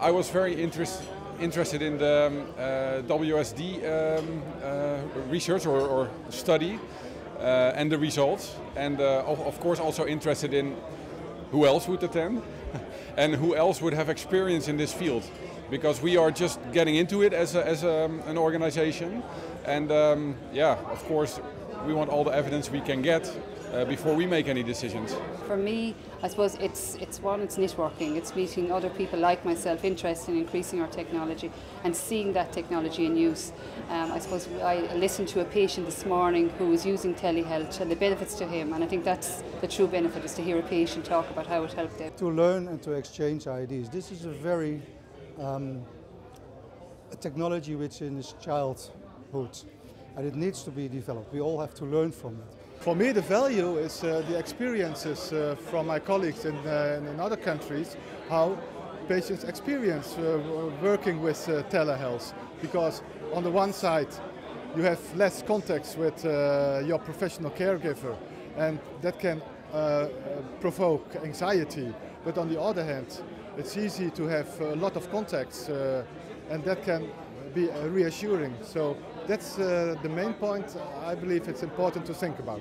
I was very interested in the WSD research or study and the results, and of course also interested in who else would attend and who else would have experience in this field, because we are just getting into it as an organization, and yeah, of course we want all the evidence we can get before we make any decisions. For me, I suppose it's networking. It's meeting other people like myself interested in increasing our technology and seeing that technology in use. I suppose I listened to a patient this morning who was using telehealth and the benefits to him, and I think that's the true benefit, is to hear a patient talk about how it helped them. To learn and to exchange ideas. This is a very a technology which is in its childhood, and it needs to be developed. We all have to learn from it. For me, the value is the experiences from my colleagues in other countries, how patients experience working with telehealth. Because on the one side, you have less contacts with your professional caregiver, and that can provoke anxiety. But on the other hand, it's easy to have a lot of contacts, and that can be reassuring. So that's the main point. I believe it's important to think about.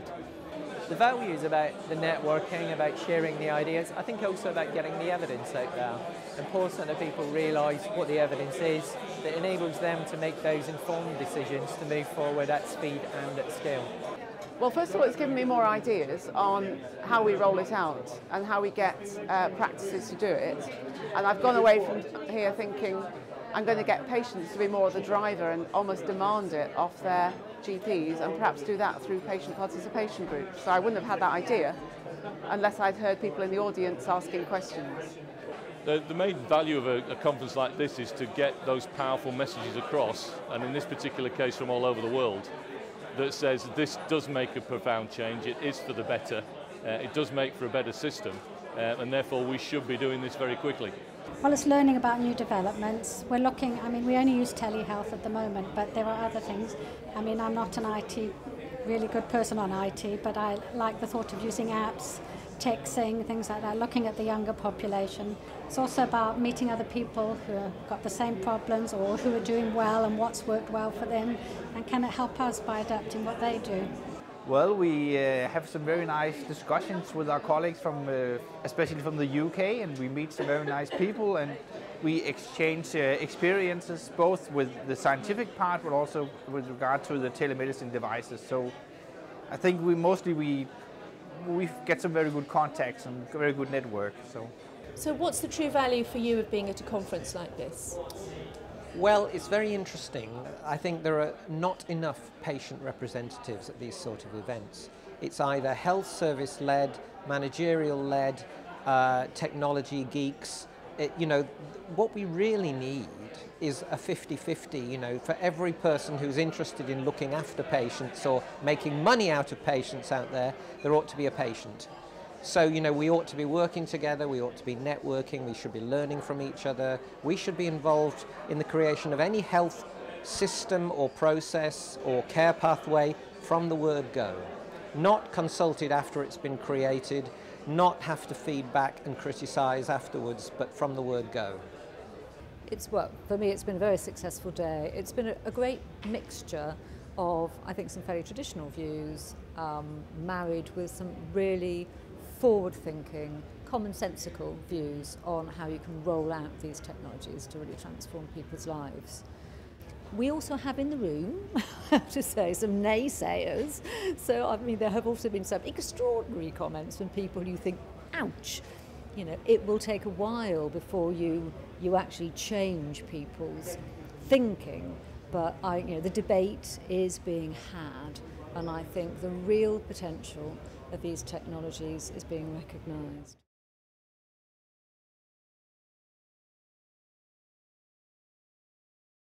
The value is about the networking, about sharing the ideas. I think also about getting the evidence out there. Important that people realise what the evidence is, that enables them to make those informed decisions to move forward at speed and at scale. Well, first of all, it's given me more ideas on how we roll it out and how we get practices to do it. And I've gone away from here thinking I'm going to get patients to be more of the driver and almost demand it off their GPs, and perhaps do that through patient participation groups. So I wouldn't have had that idea unless I'd heard people in the audience asking questions. The main value of a conference like this is to get those powerful messages across, and in this particular case from all over the world, that says this does make a profound change, it is for the better, it does make for a better system, and therefore we should be doing this very quickly. Well, it's learning about new developments. We're looking, we only use telehealth at the moment, but there are other things. I'm not an really good person on IT, but I like the thought of using apps, texting, things like that, looking at the younger population. It's also about meeting other people who have got the same problems or who are doing well and what's worked well for them, and can it help us by adapting what they do. Well, we have some very nice discussions with our colleagues from, especially from the UK, and we meet some very nice people, and we exchange experiences both with the scientific part, but also with regard to the telemedicine devices. So I think we get some very good contacts and very good network. So what's the true value for you of being at a conference like this? Well, it's very interesting. I think there are not enough patient representatives at these sort of events. It's either health service led, managerial led, technology geeks. What we really need is a 50-50, for every person who's interested in looking after patients or making money out of patients out there ought to be a patient. So, we ought to be working together, we ought to be networking, we should be learning from each other, we should be involved in the creation of any health system or process or care pathway from the word go. Not consulted after it's been created, not have to feed back and criticise afterwards, but from the word go. For me, it's been a very successful day. It's been a great mixture of, I think, some fairly traditional views, married with some really forward-thinking, commonsensical views on how you can roll out these technologies to really transform people's lives. We also have in the room, I have to say, some naysayers. So, there have also been some extraordinary comments from people who think, ouch, it will take a while before you actually change people's thinking. But the debate is being had, and I think the real potential of these technologies is being recognised.